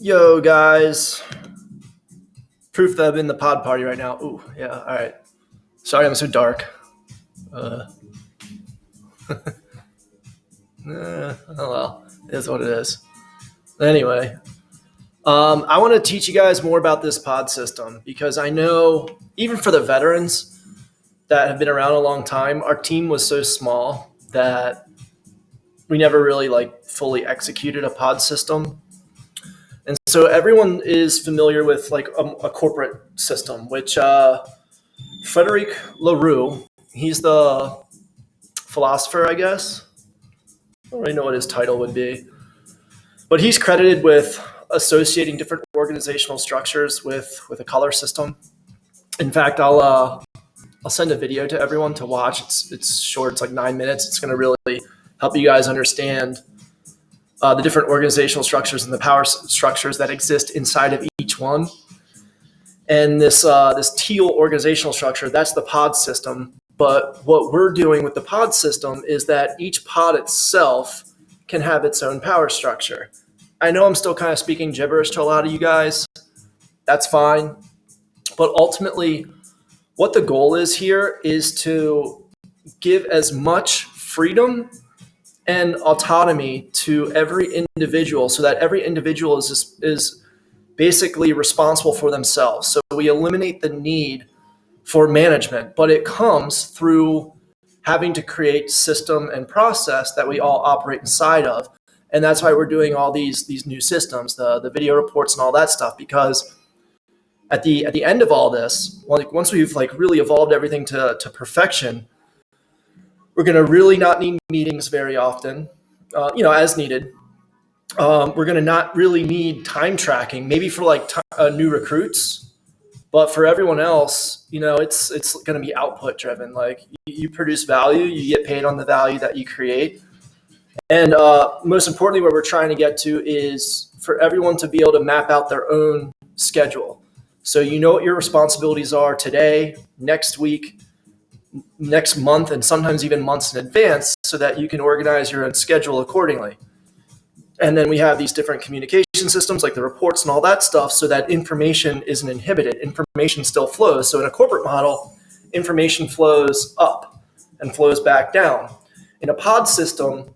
Yo, guys. Proof that I'm in the pod party right now. Ooh, yeah, all right. Sorry I'm so dark. Oh, well, it is what it is. Anyway, I want to teach you guys more about this pod system because I know, even for the veterans that have been around a long time, our team was so small that we never really fully executed a pod system. And so everyone is familiar with a corporate system, which Frederic LaRue, he's the philosopher, I guess. I don't really know what his title would be. But he's credited with associating different organizational structures with a color system. In fact, I'll send a video to everyone to watch. It's short. It's like 9 minutes. It's going to really help you guys understand the different organizational structures and the power structures that exist inside of each one. And this teal organizational structure, that's the pod system. But what we're doing with the pod system is that each pod itself can have its own power structure. I know I'm still kind of speaking gibberish to a lot of you guys. That's fine. But ultimately, what the goal is here is to give as much freedom and autonomy to every individual so that every individual is basically responsible for themselves. So we eliminate the need for management, but it comes through having to create system and process that we all operate inside of. And that's why we're doing all these new systems, the video reports and all that stuff, because at the end of all this, once we've really evolved everything to perfection, we're going to really not need meetings very often, as needed. We're going to not really need time tracking, maybe for new recruits, but for everyone else, it's going to be output driven. You produce value, you get paid on the value that you create. And most importantly, what we're trying to get to is for everyone to be able to map out their own schedule. So you know what your responsibilities are today, next week, next month, and sometimes even months in advance so that you can organize your own schedule accordingly. And then we have these different communication systems like the reports and all that stuff so that information isn't inhibited. Information still flows. So in a corporate model, information flows up and flows back down. In a pod system,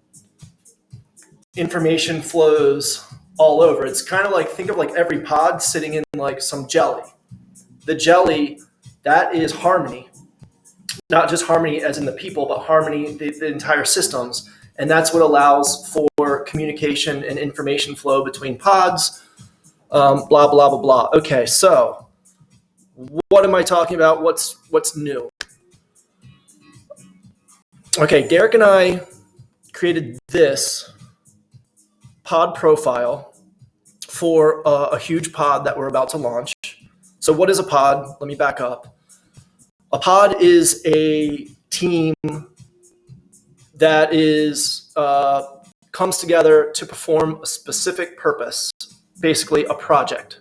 information flows all over. It's kind of think of every pod sitting in some jelly. The jelly, that is harmony. Not just harmony as in the people, but harmony, the entire systems. And that's what allows for communication and information flow between pods, blah, blah, blah, blah. Okay, so what am I talking about? What's new? Okay, Derek and I created this pod profile for a huge pod that we're about to launch. So what is a pod? Let me back up. A pod is a team that comes together to perform a specific purpose, basically a project.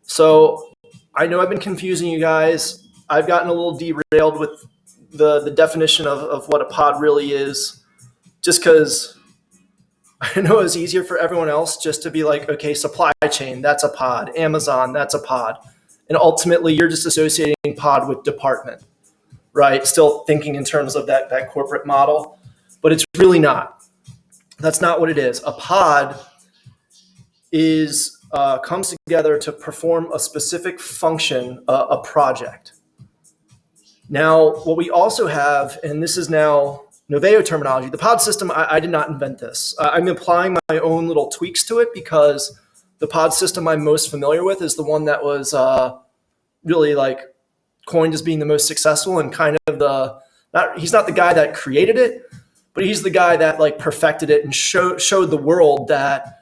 So I know I've been confusing you guys. I've gotten a little derailed with the definition of what a pod really is, just because I know it's easier for everyone else just to be okay, supply chain, that's a pod. Amazon, that's a pod. And ultimately, you're just associating pod with department, right? Still thinking in terms of that corporate model. But it's really not. That's not what it is. A pod comes together to perform a specific function, a project. Now, what we also have, and this is now NOVAEO terminology, the pod system, I did not invent this. I'm applying my own little tweaks to it because the pod system I'm most familiar with is the one that was really coined as being the most successful and kind of he's not the guy that created it, but he's the guy that perfected it and showed the world that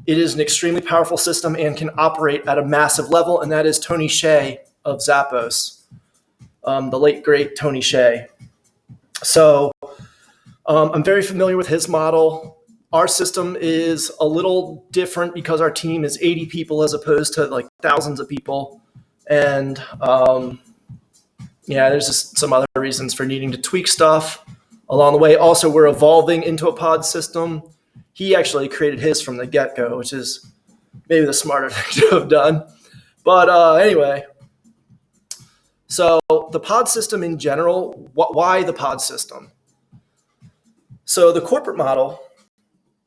it is an extremely powerful system and can operate at a massive level. And that is Tony Hsieh of Zappos, the late, great Tony Hsieh. So I'm very familiar with his model. Our system is a little different because our team is 80 people as opposed to thousands of people. And there's just some other reasons for needing to tweak stuff along the way. Also, we're evolving into a pod system. He actually created his from the get-go, which is maybe the smarter thing to have done. But anyway, so the pod system in general, why the pod system? So the corporate model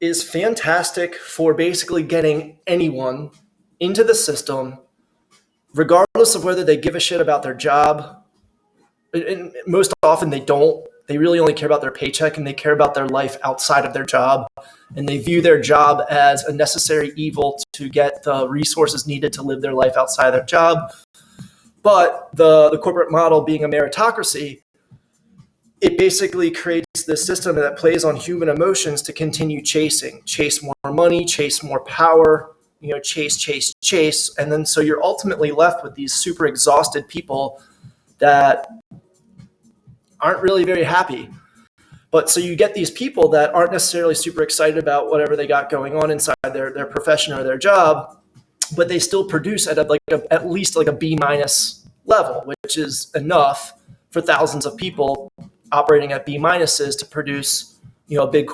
is fantastic for basically getting anyone into the system, regardless of whether they give a shit about their job. And most often they don't. They really only care about their paycheck, and they care about their life outside of their job. And they view their job as a necessary evil to get the resources needed to live their life outside of their job. But the corporate model being a meritocracy, it basically creates this system that plays on human emotions to continue chase more money, chase more power, chase. And then so you're ultimately left with these super exhausted people that aren't really very happy. But so you get these people that aren't necessarily super excited about whatever they got going on inside their profession or their job, but they still produce at at least like a B- level, which is enough for thousands of people operating at B- to produce a big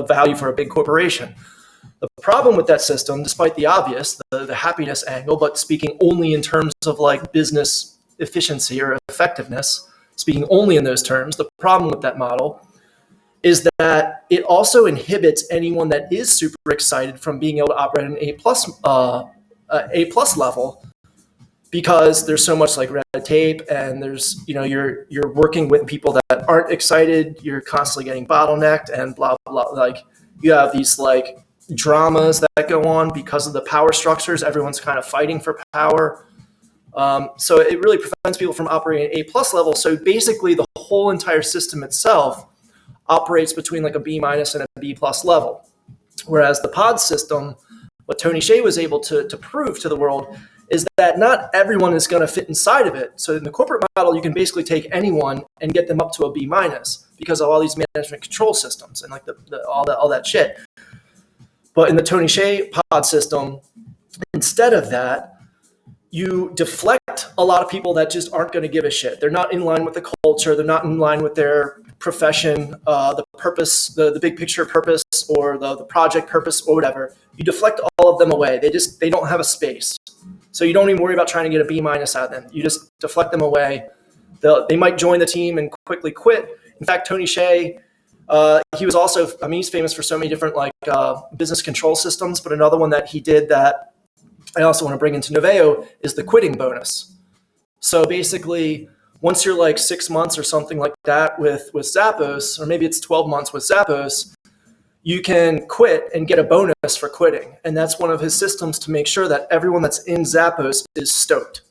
value for a big corporation. The problem with that system, despite the obvious, the happiness angle, but speaking only in terms of like business efficiency or effectiveness, speaking only in those terms, the problem with that model is that it also inhibits anyone that is super excited from being able to operate at an A+ level, because there's so much like red tape, and there's you're working with people that aren't excited. You're constantly getting bottlenecked and blah blah. Like you have these like dramas that go on because of the power structures. Everyone's kind of fighting for power. So it really prevents people from operating at A+ level. So basically, the whole entire system itself operates between like a B- and a B+ level. Whereas the pod system, what Tony Hsieh was able to prove to the world is that not everyone is going to fit inside of it. So in the corporate model, you can basically take anyone and get them up to a B- because of all these management control systems and like all that shit. But in the Tony Hsieh pod system, instead of that, you deflect a lot of people that just aren't going to give a shit. They're not in line with the culture. They're not in line with their profession, the purpose, the big picture purpose, or the project purpose, or whatever. You deflect all of them away. They don't have a space. So you don't even worry about trying to get a B- out of them. You just deflect them away. They might join the team and quickly quit. In fact, Tony Hsieh, he was also, he's famous for so many different like business control systems, but another one that he did that I also want to bring into NOVAEO is the quitting bonus. So basically, once you're like 6 months or something like that with Zappos, or maybe it's 12 months with Zappos, you can quit and get a bonus for quitting. And that's one of his systems to make sure that everyone that's in Zappos is stoked.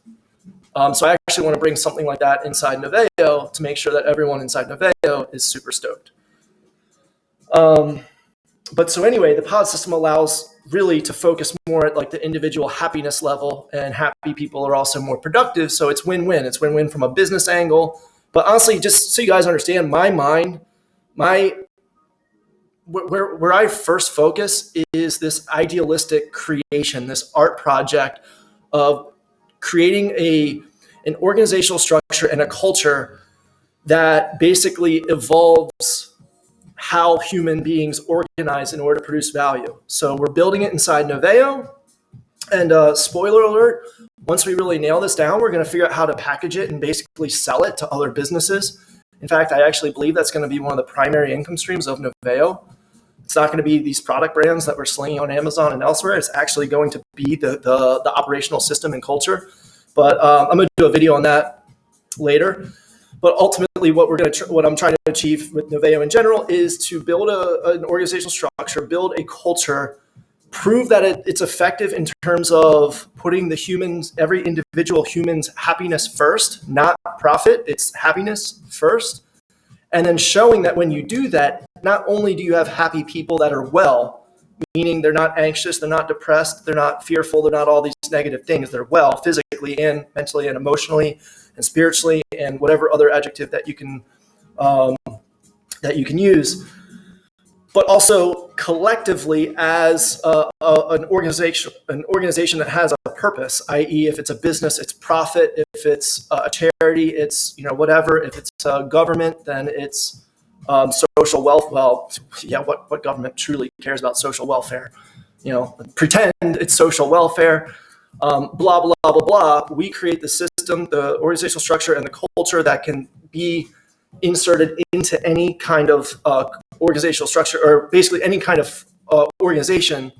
So I actually want to bring something like that inside NOVAEO to make sure that everyone inside NOVAEO is super stoked. But so anyway, the pod system allows really to focus more at like the individual happiness level, and happy people are also more productive. So it's win-win. It's win-win from a business angle. But honestly, just so you guys understand, where I first focus is this idealistic creation, this art project of creating an organizational structure and a culture that basically evolves how human beings organize in order to produce value. So we're building it inside NOVAEO. And spoiler alert, once we really nail this down, we're going to figure out how to package it and basically sell it to other businesses. In fact, I actually believe that's going to be one of the primary income streams of NOVAEO. It's not going to be these product brands that we're slinging on Amazon and elsewhere. It's actually going to be the operational system and culture. But I'm going to do a video on that later. But ultimately, what I'm trying to achieve with NOVAEO in general is to build an organizational structure, build a culture, prove that it's effective in terms of putting every individual human's happiness first, not profit. It's happiness first. And then showing that when you do that, not only do you have happy people that are well, meaning they're not anxious, they're not depressed, they're not fearful, they're not all these negative things. They're well physically and mentally and emotionally and spiritually and whatever other adjective that you can use, but also collectively as an organization that has a purpose, i.e., if it's a business, it's profit. If it's a charity, it's whatever. If it's a government, then it's social wealth. Well, yeah, what government truly cares about social welfare? pretend it's social welfare, blah, blah, blah, blah. We create the system, the organizational structure, and the culture that can be inserted into any kind of organizational structure, or basically any kind of organization.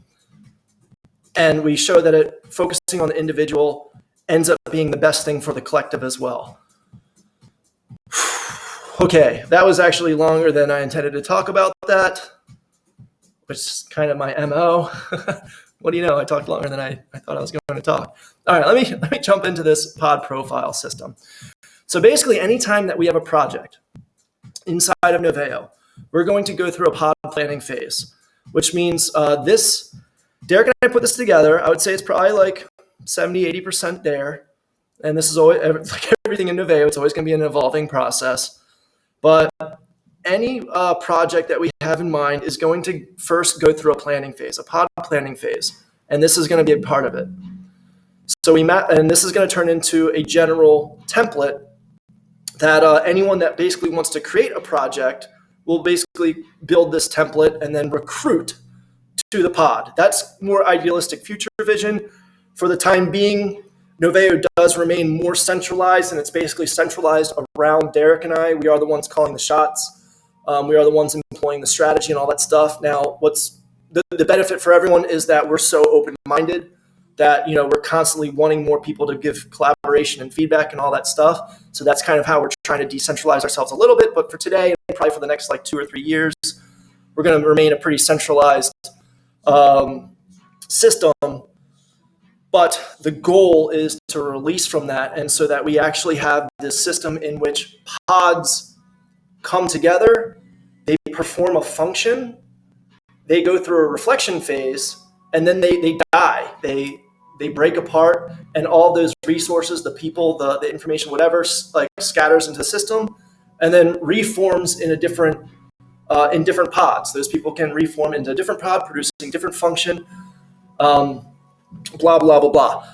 And we show that focusing on the individual ends up being the best thing for the collective as well. Okay, that was actually longer than I intended to talk about that, which is kind of my MO. What do you know? I talked longer than I thought I was going to talk. All right, let me jump into this pod profile system. So basically, anytime that we have a project inside of NOVAEO, we're going to go through a pod planning phase, which means Derek and I put this together. I would say it's probably like 70, 80% there. And this is always, like everything in NOVAEO, it's always going to be an evolving process. But any project that we have in mind is going to first go through a planning phase, a pod planning phase. And this is going to be a part of it. So and this is going to turn into a general template that anyone that basically wants to create a project will basically build this template and then recruit to the pod. That's more idealistic future vision. For the time being, NOVAEO does remain more centralized, and it's basically centralized around Derek and I. We are the ones calling the shots. We are the ones employing the strategy and all that stuff. Now, what's the benefit for everyone is that we're so open-minded that we're constantly wanting more people to give collaboration and feedback and all that stuff. So that's kind of how we're trying to decentralize ourselves a little bit. But for today, and probably for the next 2 or 3 years, we're going to remain a pretty centralized system. But the goal is to release from that, and so that we actually have this system in which pods come together, they perform a function, they go through a reflection phase, and then they die. They break apart, and all those resources, the people, the information, whatever, scatters into the system, and then reforms in different pods. Those people can reform into a different pod, producing different function. Blah, blah, blah, blah.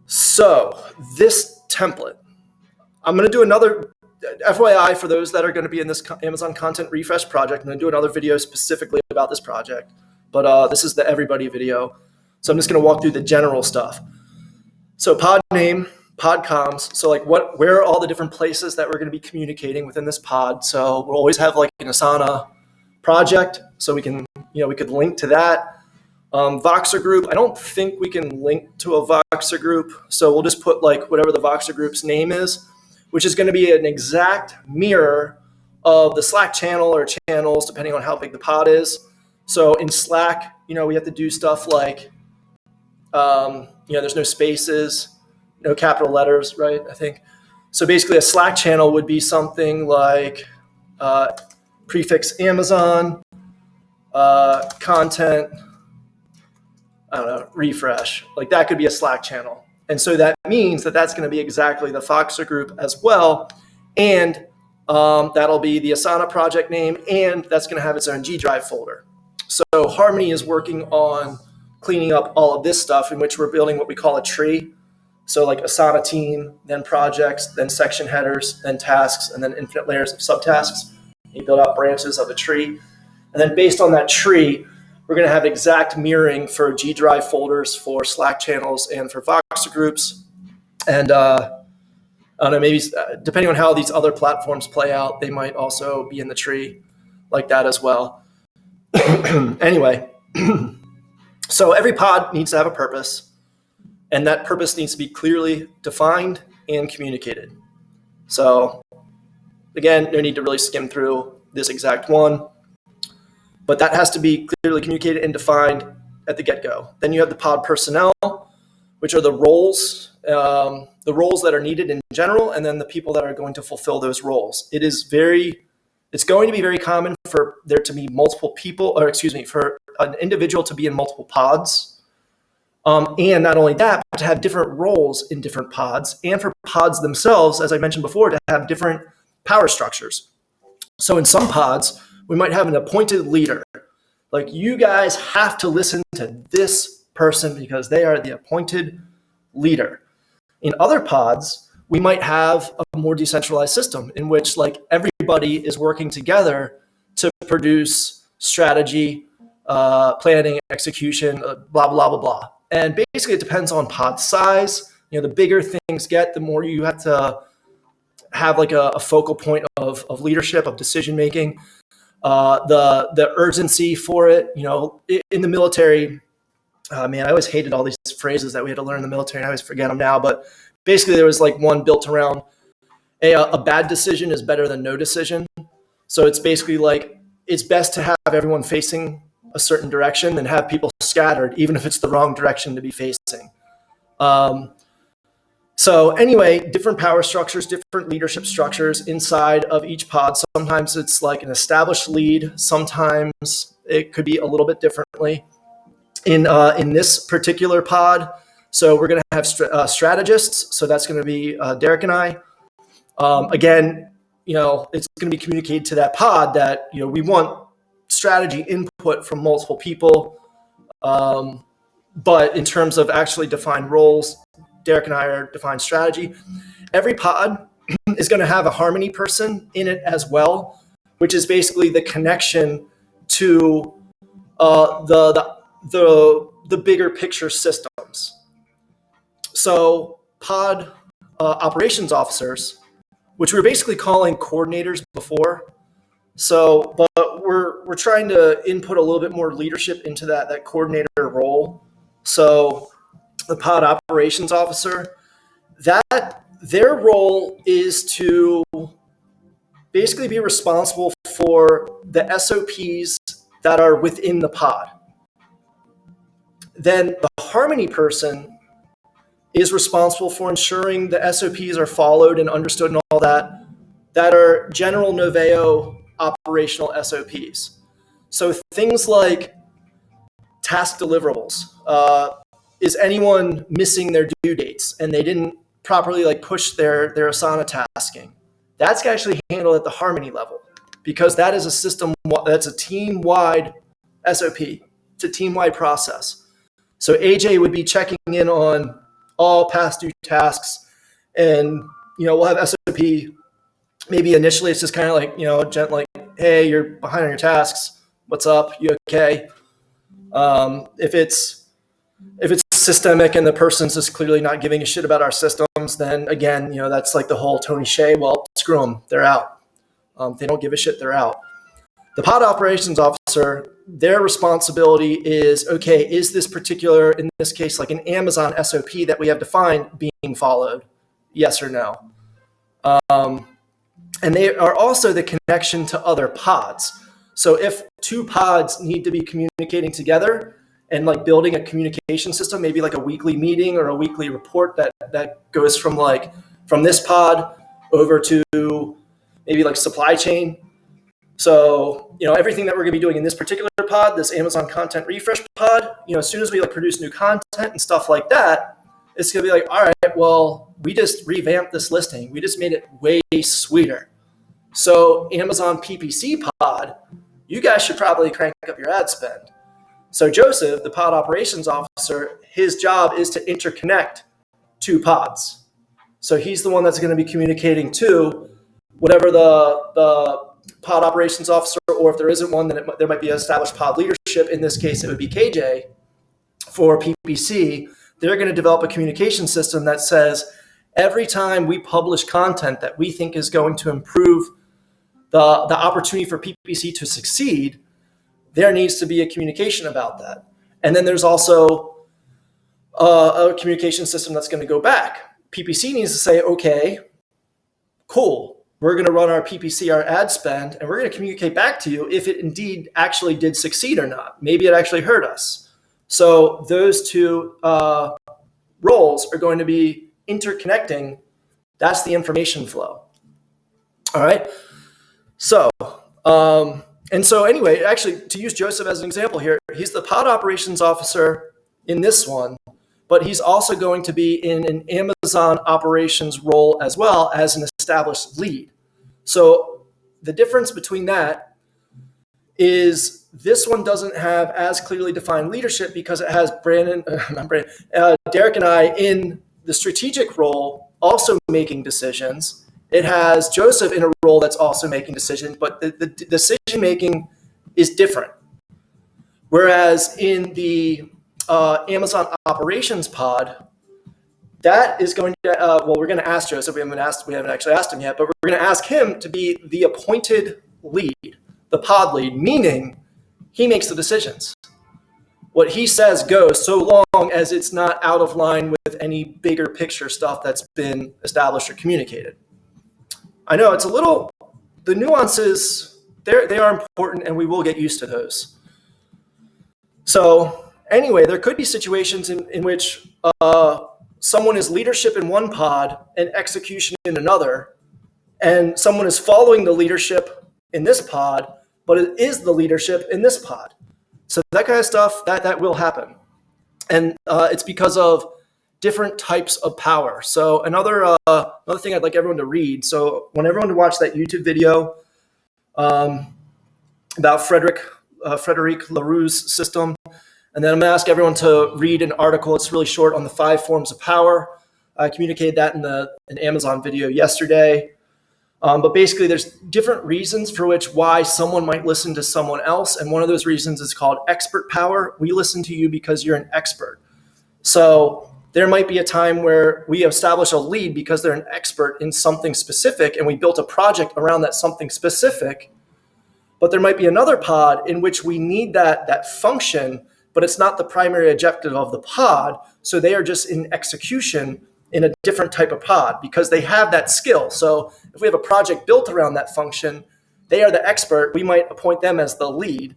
So this template, I'm going to do another FYI for those that are going to be in this Amazon content refresh project. I'm going to do another video specifically about this project, but this is the everybody video. So I'm just going to walk through the general stuff. So pod name, pod comms. So where are all the different places that we're going to be communicating within this pod? So we'll always have an Asana project. So we could link to that. Voxer group, I don't think we can link to a Voxer group, so we'll just put whatever the Voxer group's name is, which is going to be an exact mirror of the Slack channel or channels, depending on how big the pod is. So in Slack, we have to do stuff there's no spaces, no capital letters, right? I think. So basically a Slack channel would be something like prefix Amazon, content, I don't know, refresh. That could be a Slack channel. And so that means that that's going to be exactly the Voxer group as well. And that'll be the Asana project name, and that's going to have its own G Drive folder. So Harmony is working on cleaning up all of this stuff, in which we're building what we call a tree. So Asana team, then projects, then section headers, then tasks, and then infinite layers of subtasks. You build out branches of a tree. And then based on that tree, we're going to have exact mirroring for G Drive folders, for Slack channels, and for Voxer groups. And I don't know, maybe depending on how these other platforms play out, they might also be in the tree like that as well. Anyway, so every pod needs to have a purpose, and that purpose needs to be clearly defined and communicated. So again, no need to really skim through this exact one, but that has to be clearly communicated and defined at the get-go. Then you have the pod personnel, which are the roles that are needed in general, and then the people that are going to fulfill those roles. It's going to be very common for there to be multiple people, for an individual to be in multiple pods. And not only that, but to have different roles in different pods, and for pods themselves, as I mentioned before, to have different power structures. So in some pods, we might have an appointed leader. You guys have to listen to this person because they are the appointed leader. In other pods, we might have a more decentralized system in which everybody is working together to produce strategy, planning, execution, blah, blah, blah, blah. And basically it depends on pod size. The bigger things get, the more you have to have like a focal point of leadership, of decision-making, the urgency for it. In the military, man, I always hated all these phrases that we had to learn in the military, and I always forget them now. But basically there was like one built around a bad decision is better than no decision. So it's basically like, it's best to have everyone facing a certain direction than have people scattered, even if it's the wrong direction to be facing. So anyway, different power structures, different leadership structures inside of each pod. Sometimes it's like an established lead. Sometimes it could be a little bit differently. In this particular pod, so we're going to have strategists. So that's going to be Derek and I. Again, it's going to be communicated to that pod that, we want strategy input from multiple people. But in terms of actually defined roles, Derek and I are defined strategy. Every pod is going to have a harmony person in it as well, which is basically the connection to the bigger picture systems. So pod operations officers, which we were basically calling coordinators before. So, but we're trying to input a little bit more leadership into that coordinator role. So the pod operations officer, that their role is to basically be responsible for the SOPs that are within the pod. Then the harmony person is responsible for ensuring the SOPs are followed and understood and all that are general NOVAEO operational SOPs. So things like task deliverables. Is anyone missing their due dates and they didn't properly push their Asana tasking? That's actually handled at the harmony level, because that is a system, that's a team-wide SOP. It's a team-wide process. So AJ would be checking in on all past due tasks, and we'll have SOP. Maybe initially it's just kind of like, hey, you're behind on your tasks. What's up? You okay? If it's systemic and the person's just clearly not giving a shit about our systems, then again, that's like the whole Tony Hsieh, well, screw them, they're out. They don't give a shit, they're out. The pod operations officer, their responsibility is, okay, is this particular, in this case, like an Amazon SOP that we have defined being followed? Yes or no? And they are also the connection to other pods. So if two pods need to be communicating together and building a communication system, maybe like a weekly meeting or a weekly report that goes from this pod over to maybe supply chain. So, everything that we're going to be doing in this particular pod, this Amazon content refresh pod, as soon as we produce new content and stuff like that, it's going to be all right, well, we just revamped this listing. We just made it way sweeter. So Amazon PPC pod, you guys should probably crank up your ad spend. So Joseph, the pod operations officer, his job is to interconnect two pods. So he's the one that's going to be communicating to whatever the pod operations officer, or if there isn't one, then there might be established pod leadership. In this case, it would be KJ for PPC. They're going to develop a communication system that says every time we publish content that we think is going to improve the opportunity for PPC to succeed, there needs to be a communication about that. And then there's also a communication system that's going to go back. PPC needs to say, okay, cool. We're going to run our PPC, our ad spend, and we're going to communicate back to you if it indeed actually did succeed or not. Maybe it actually hurt us. So those two roles are going to be interconnecting. That's the information flow. All right. So, and so anyway, actually, to use Joseph as an example here, he's the pod operations officer in this one, but he's also going to be in an Amazon operations role as well as an established lead. So the difference between that is this one doesn't have as clearly defined leadership because it has Derek and I in the strategic role also making decisions. It has Joseph in a role that's also making decisions, but the decision making is different. Whereas in the Amazon operations pod, that is going to, we're going to ask Joseph, we haven't actually asked him yet, but we're going to ask him to be the appointed lead, the pod lead, meaning he makes the decisions. What he says goes, so long as it's not out of line with any bigger picture stuff that's been established or communicated. I know it's a little, the nuances, they are important, and we will get used to those. So anyway, there could be situations in which someone is leadership in one pod and execution in another, and someone is following the leadership in this pod, but it is the leadership in this pod. So that kind of stuff, that will happen. And it's because of different types of power. So another thing I'd like everyone to read. So I want everyone to watch that YouTube video about Frederic Laroux's system. And then I'm going to ask everyone to read an article. It's really short on the 5 forms of power. I communicated that in an Amazon video yesterday. But basically, there's different reasons for why someone might listen to someone else. And one of those reasons is called expert power. We listen to you because you're an expert. So there might be a time where we establish a lead because they're an expert in something specific, and we built a project around that something specific. But there might be another pod in which we need that function, but it's not the primary objective of the pod. So they are just in execution in a different type of pod because they have that skill. So if we have a project built around that function, they are the expert. We might appoint them as the lead.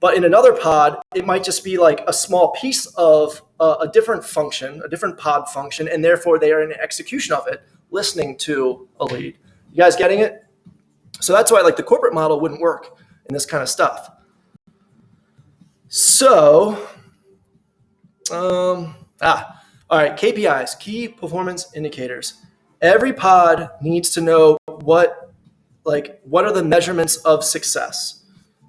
But in another pod, it might just be like a small piece of a different function, a different pod function, and therefore they are in execution of it, listening to a lead. You guys getting it? So that's why the corporate model wouldn't work in this kind of stuff. So, all right, KPIs, key performance indicators. Every pod needs to know what are the measurements of success.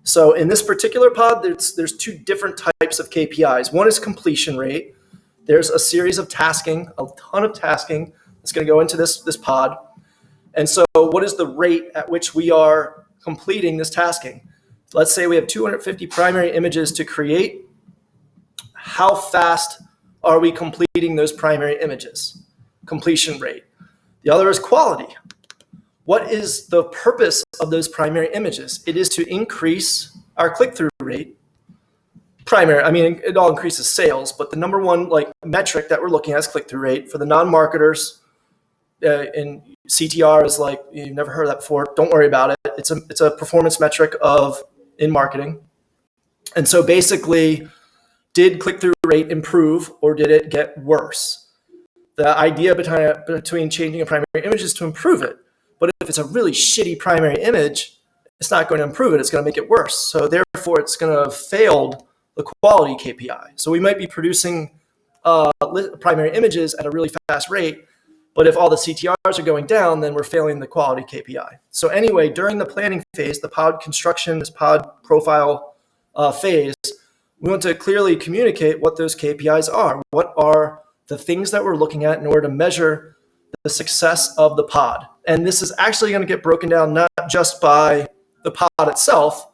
So in this particular pod, there's 2 different types of KPIs. One is completion rate. There's a series of tasking, a ton of tasking that's going to go into this pod. And so what is the rate at which we are completing this tasking? Let's say we have 250 primary images to create. How fast are we completing those primary images? Completion rate. The other is quality. What is the purpose of those primary images? It is to increase our click-through rate. It all increases sales, but the number one metric that we're looking at is click-through rate. For the non-marketers, in CTR is you've never heard of that before. Don't worry about it. It's a performance metric in marketing. And so basically, did click-through rate improve or did it get worse? The idea between changing a primary image is to improve it. But if it's a really shitty primary image, it's not going to improve it. It's going to make it worse. So therefore, it's going to have failed the quality KPI. So we might be producing primary images at a really fast rate, but if all the CTRs are going down, then we're failing the quality KPI. So anyway, during the planning phase, the pod construction, this pod profile phase, we want to clearly communicate what those KPIs are. What are the things that we're looking at in order to measure the success of the pod? And this is actually going to get broken down not just by the pod itself,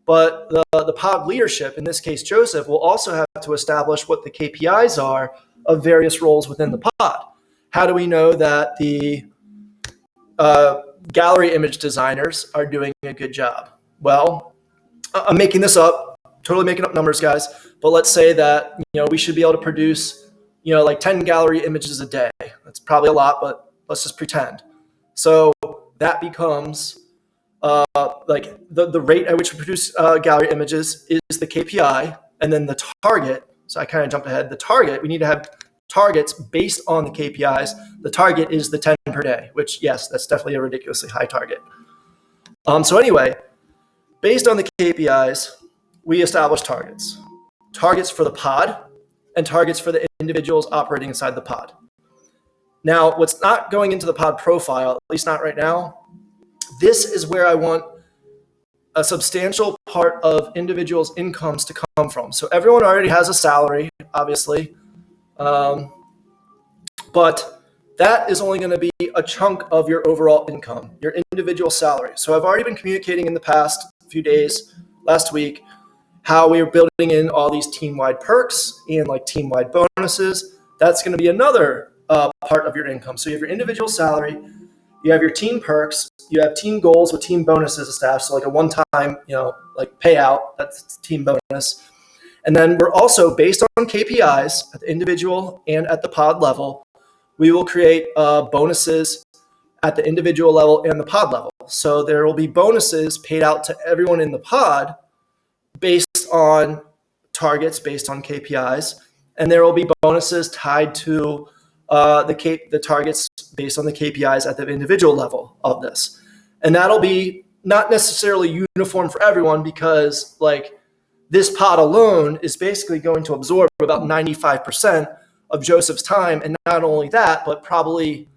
but the pod leadership, in this case Joseph, will also have to establish what the KPIs are of various roles within the pod. How do we know that the gallery image designers are doing a good job? Well, I'm making this up, totally making up numbers, guys, but let's say that we should be able to produce 10 gallery images a day. That's probably a lot, but let's just pretend. So that becomes the rate at which we produce gallery images is the KPI, and then the target. So I kind of jumped ahead. The target, we need to have targets based on the KPIs. The target is the 10 per day, which, yes, that's definitely a ridiculously high target. So anyway, based on the KPIs, we establish targets. Targets for the pod and targets for the individuals operating inside the pod. Now, what's not going into the pod profile, at least not right now, this is where I want a substantial part of individuals' incomes to come from. So everyone already has a salary, obviously, but that is only going to be a chunk of your overall income, your individual salary. So I've already been communicating in the past few days, last week, how we are building in all these team-wide perks and like team-wide bonuses. That's going to be another part of your income. So you have your individual salary, you have your team perks, you have team goals with team bonuses attached. So like a one-time, like payout, that's team bonus. And then we're also based on KPIs at the individual and at the pod level. We will create bonuses at the individual level and the pod level. So there will be bonuses paid out to everyone in the pod based on targets, based on KPIs. And there will be bonuses tied to the targets based on the KPIs at the individual level of this. And that'll be not necessarily uniform for everyone, because like this pod alone is basically going to absorb about 95% of Joseph's time. And not only that, but probably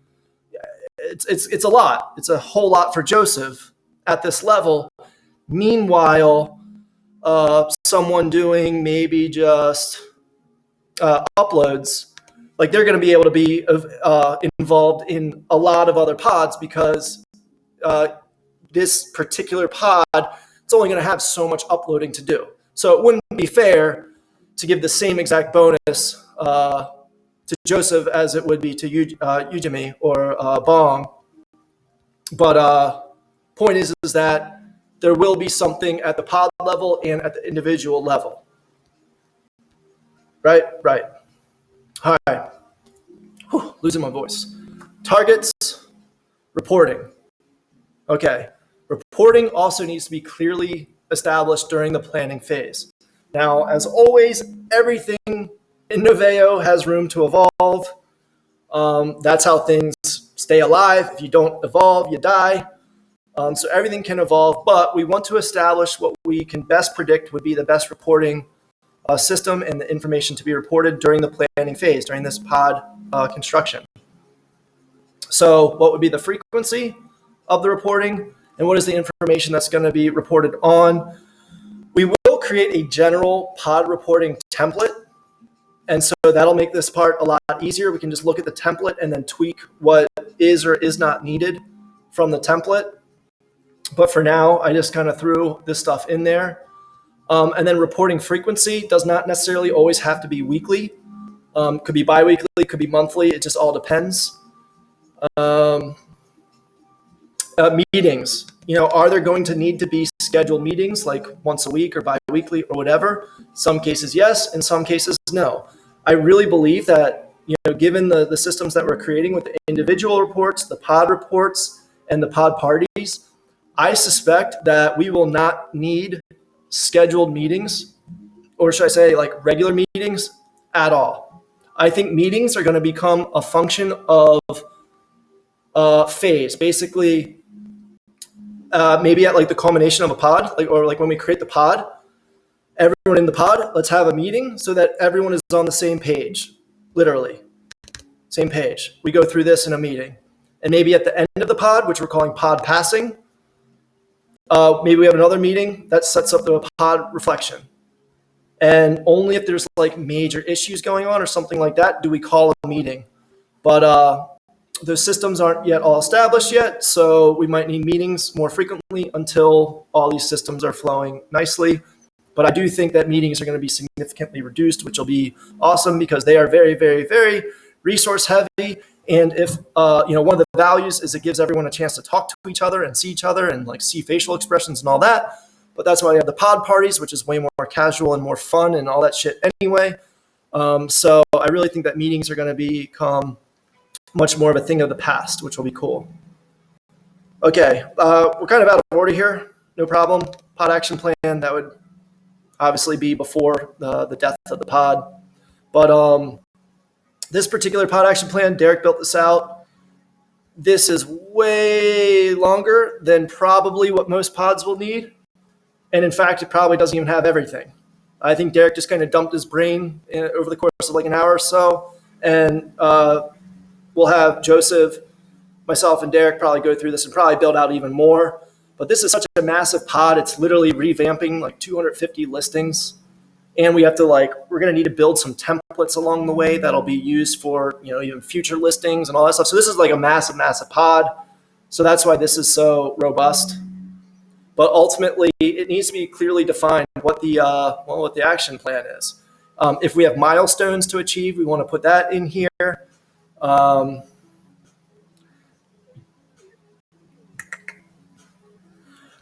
it's a lot. It's a whole lot for Joseph at this level. Meanwhile, someone doing maybe just uploads, like they're going to be able to be involved in a lot of other pods, because this particular pod, it's only going to have so much uploading to do. So it wouldn't be fair to give the same exact bonus to Joseph as it would be to Udemy or Bong. But point is that there will be something at the pod level and at the individual level. Right. All right. Whew, losing my voice. Targets, reporting. Okay. Reporting also needs to be clearly established during the planning phase. Now, as always, everything in NOVAEO has room to evolve. That's how things stay alive. If you don't evolve, you die. So everything can evolve, but we want to establish what we can best predict would be the best reporting system and the information to be reported during the planning phase, during this pod construction. So what would be the frequency of the reporting, and what is the information that's going to be reported on? We will create a general pod reporting template. And so that'll make this part a lot easier. We can just look at the template and then tweak what is or is not needed from the template. But for now, I just kind of threw this stuff in there. And then reporting frequency does not necessarily always have to be weekly. Could be bi-weekly, could be monthly. It just all depends. Meetings. Are there going to need to be scheduled meetings like once a week or bi-weekly or whatever? Some cases, yes. In some cases, no. I really believe that, given the systems that we're creating with the individual reports, the pod reports, and the pod parties, I suspect that we will not need scheduled meetings, or should I say like regular meetings at all. I think meetings are going to become a function of phase. Basically, maybe at like the culmination of a pod, or when we create the pod, everyone in the pod, let's have a meeting so that everyone is on the same page, literally. Same page. We go through this in a meeting. And maybe at the end of the pod, which we're calling pod passing, maybe we have another meeting that sets up the pod reflection. And only if there's like major issues going on or something like that do we call a meeting. But those systems aren't yet all established yet, so we might need meetings more frequently until all these systems are flowing nicely. But I do think that meetings are going to be significantly reduced, which will be awesome because they are very, very, very resource heavy. And if one of the values is it gives everyone a chance to talk to each other and see each other and like see facial expressions and all that. But that's why we have the pod parties, which is way more casual and more fun and all that shit anyway. So I really think that meetings are going to become much more of a thing of the past, which will be cool. Okay, we're kind of out of order here. No problem. Pod action plan, that would obviously be before the death of the pod. But this particular pod action plan, Derek built this out. This is way longer than probably what most pods will need. And in fact, it probably doesn't even have everything. I think Derek just kind of dumped his brain over the course of like an hour or so. And we'll have Joseph, myself, and Derek probably go through this and probably build out even more. But this is such a massive pod. It's literally revamping like 250 listings. And we have to we're going to need to build some templates along the way that'll be used for, even future listings and all that stuff. So this is like a massive, massive pod. So that's why this is so robust. but ultimately it needs to be clearly defined what the action plan is. If we have milestones to achieve, we want to put that in here. I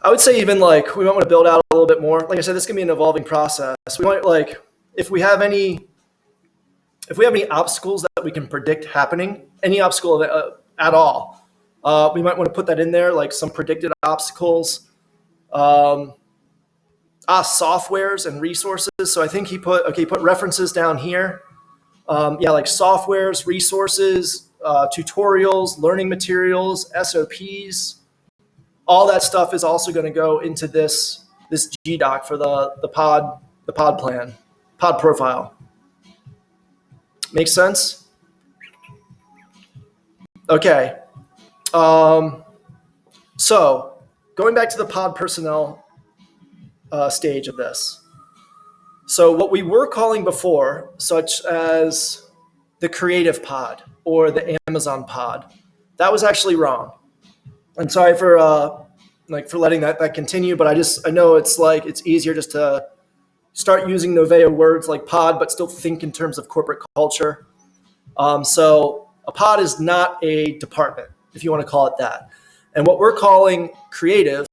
would say even like we might want to build out a little bit more. Like I said, this can be an evolving process. We might like if we have any obstacles that we can predict happening, any obstacle at all, we might want to put that in there, like some predicted obstacles, softwares and resources. So I think he put references down here. Like softwares, resources, tutorials, learning materials, SOPs. All that stuff is also going to go into this GDoc for the pod plan, pod profile. Makes sense? Okay. So going back to the pod personnel stage of this. So what we were calling before, such as the creative pod or the Amazon pod, that was actually wrong. I'm sorry for letting that continue, but I know it's easier just to start using NOVAEO words like pod, but still think in terms of corporate culture. So a pod is not a department, if you want to call it that. And what we're calling creative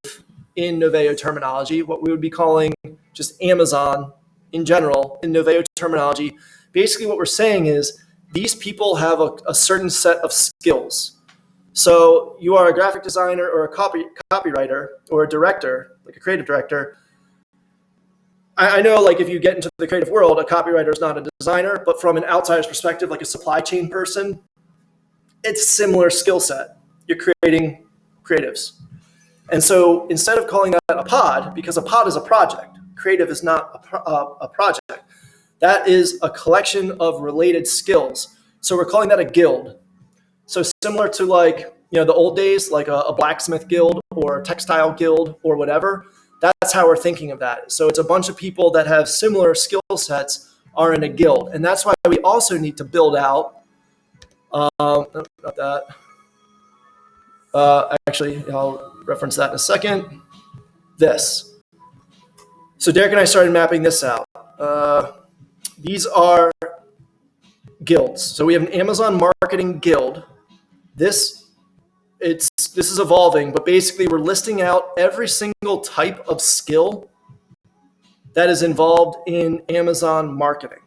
in NOVAEO terminology, what we would be calling just Amazon in general in NOVAEO terminology, basically what we're saying is these people have a certain set of skills. So you are a graphic designer or a copywriter or a director, like a creative director. I know like if you get into the creative world, a copywriter is not a designer, but from an outsider's perspective, like a supply chain person, it's a similar skill set. You're creating creatives. And so instead of calling that a pod, because a pod is a project, creative is not a project. That is a collection of related skills. So we're calling that a guild. So similar to the old days, like a blacksmith guild or a textile guild or whatever, that's how we're thinking of that. So it's a bunch of people that have similar skill sets are in a guild. And that's why we also need to build out, actually, I'll reference that in a second, this. So Derek and I started mapping this out. These are guilds. So we have an Amazon marketing guild. This is evolving, but basically we're listing out every single type of skill that is involved in Amazon marketing,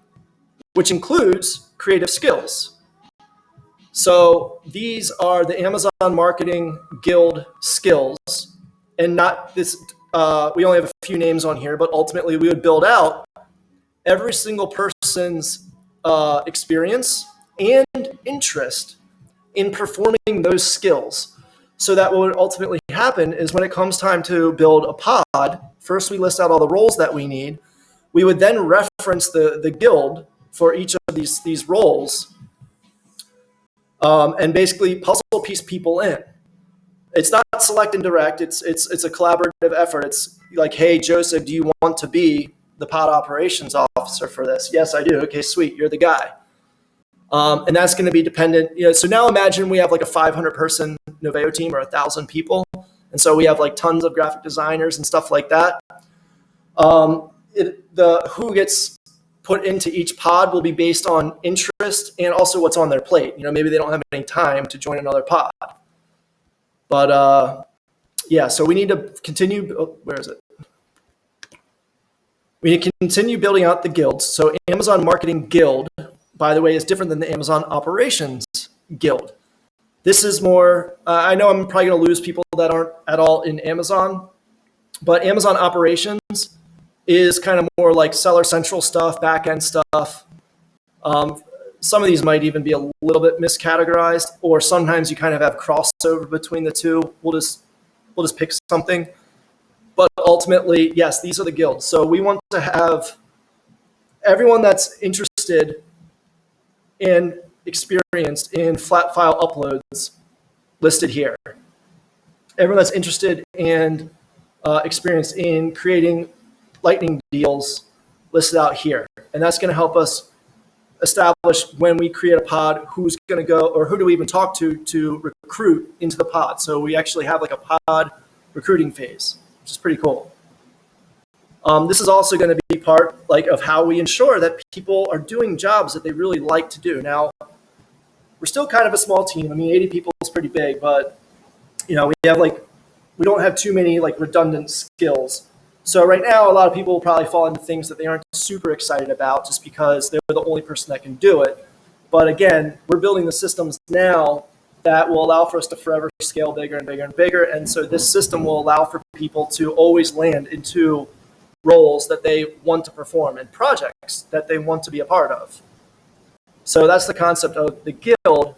which includes creative skills. So these are the Amazon marketing guild skills, and not this. We only have a few names on here, but ultimately we would build out every single person's experience and interest in performing those skills. So that what would ultimately happen is when it comes time to build a pod, first we list out all the roles that we need. We would then reference the guild for each of these roles, and basically puzzle piece people in. It's not select and direct. It's a collaborative effort. It's like, hey, Joseph, do you want to be the pod operations officer for this? Yes, I do. Okay, sweet. You're the guy. And that's going to be dependent. So now imagine we have like a 500-person NOVAEO team or 1,000 people. And so we have like tons of graphic designers and stuff like that. Who gets put into each pod will be based on interest and also what's on their plate. Maybe they don't have any time to join another pod. But so we need to continue. Where is it? We need to continue building out the guilds. So Amazon Marketing Guild, by the way, is different than the Amazon Operations Guild. This is more, I know I'm probably going to lose people that aren't at all in Amazon, but Amazon Operations is kind of more like seller central stuff, back-end stuff. Some of these might even be a little bit miscategorized, or sometimes you kind of have crossover between the two. We'll just pick something. But ultimately, yes, these are the guilds. So we want to have everyone that's interested and experienced in flat file uploads listed here. Everyone that's interested and experienced in creating lightning deals listed out here. And that's going to help us establish when we create a pod, who's going to go, or who do we even talk to recruit into the pod. So we actually have like a pod recruiting phase. which is pretty cool. This is also going to be part of how we ensure that people are doing jobs that they really like to do. Now, we're still kind of a small team. I mean, 80 people is pretty big, but we don't have too many redundant skills. So right now, a lot of people will probably fall into things that they aren't super excited about just because they're the only person that can do it. But again, we're building the systems now that will allow for us to forever scale bigger and bigger and bigger. And so this system will allow for people to always land into roles that they want to perform and projects that they want to be a part of. So that's the concept of the guild.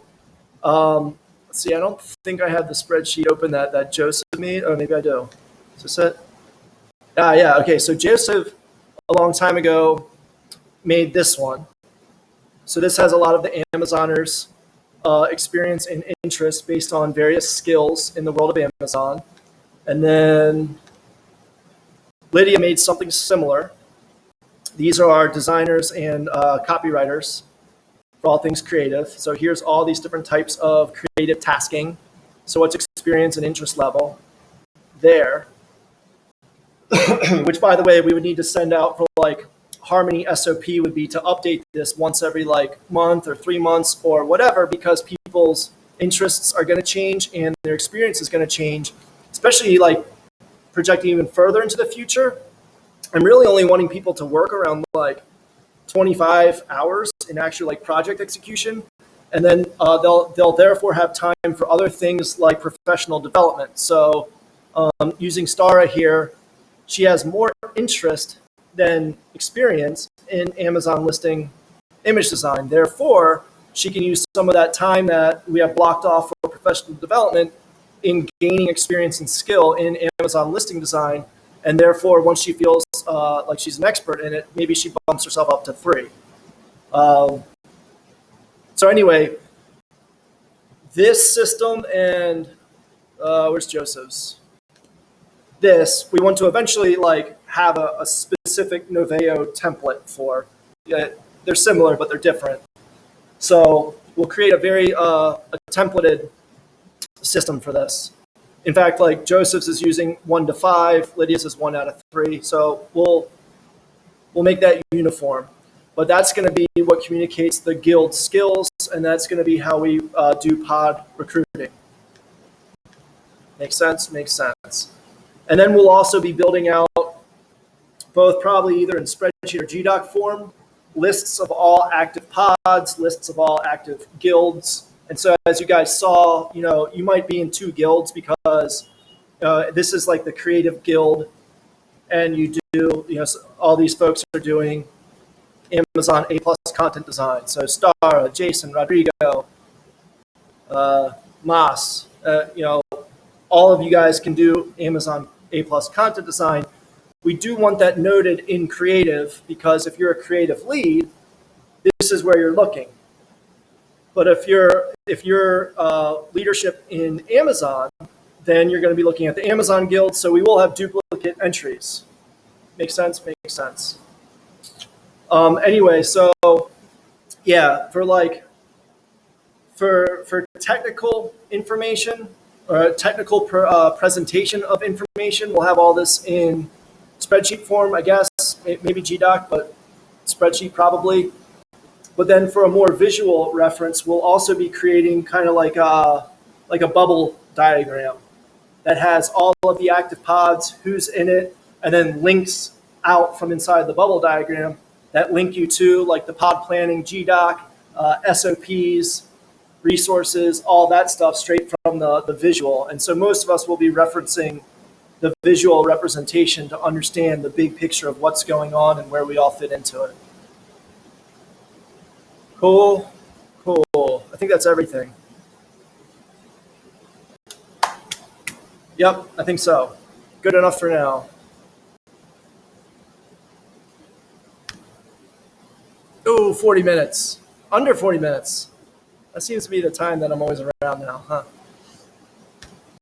Let's see, I don't think I have the spreadsheet open that Joseph made. Oh, maybe I do. Is this it? Yeah, okay. So Joseph, a long time ago, made this one. So this has a lot of the Amazoners' experience and interest based on various skills in the world of Amazon. And then Lydia made something similar. These are our designers and copywriters for all things creative. So here's all these different types of creative tasking. So what's experience and interest level there, which by the way, we would need to send out for Harmony SOP would be to update this once every month or 3 months or whatever, because people's interests are going to change and their experience is going to change, especially projecting even further into the future. I'm really only wanting people to work around 25 hours in actual project execution, and then they'll therefore have time for other things like professional development. So using Stara here, she has more interest than experience in Amazon listing image design. Therefore, she can use some of that time that we have blocked off for professional development in gaining experience and skill in Amazon listing design. And therefore, once she feels like she's an expert in it, maybe she bumps herself up to 3. So anyway, this system and where's Joseph's? We want to eventually have a specific NOVAEO template for. They're similar, but they're different. So we'll create a very a templated system for this. In fact, Joseph's is using 1 to 5, Lydia's is 1 out of 3. So we'll make that uniform. But that's going to be what communicates the guild skills, and that's going to be how we do pod recruiting. Makes sense? Makes sense. And then we'll also be building out both probably either in spreadsheet or GDoc form, lists of all active pods, lists of all active guilds. And so as you guys saw, you might be in 2 guilds because this is the creative guild, and you do, all these folks are doing Amazon A+ content design. So Stara, Jason, Rodrigo, Mas, all of you guys can do Amazon A+ content design. We do want that noted in creative because if you're a creative lead, this is where you're looking. But if you're leadership in Amazon, then you're going to be looking at the Amazon guild. So we will have duplicate entries. Make sense? Makes sense. Anyway, so yeah, for technical information or technical presentation of information, we'll have all this in spreadsheet form, I guess, maybe GDoc, but spreadsheet probably. But then for a more visual reference, we'll also be creating kind of like a bubble diagram that has all of the active pods, who's in it, and then links out from inside the bubble diagram that link you to the pod planning, GDoc, SOPs, resources, all that stuff straight from the visual. And so most of us will be referencing the visual representation to understand the big picture of what's going on and where we all fit into it. Cool. I think that's everything. Yep, I think so. Good enough for now. Ooh, 40 minutes. Under 40 minutes. That seems to be the time that I'm always around now, huh?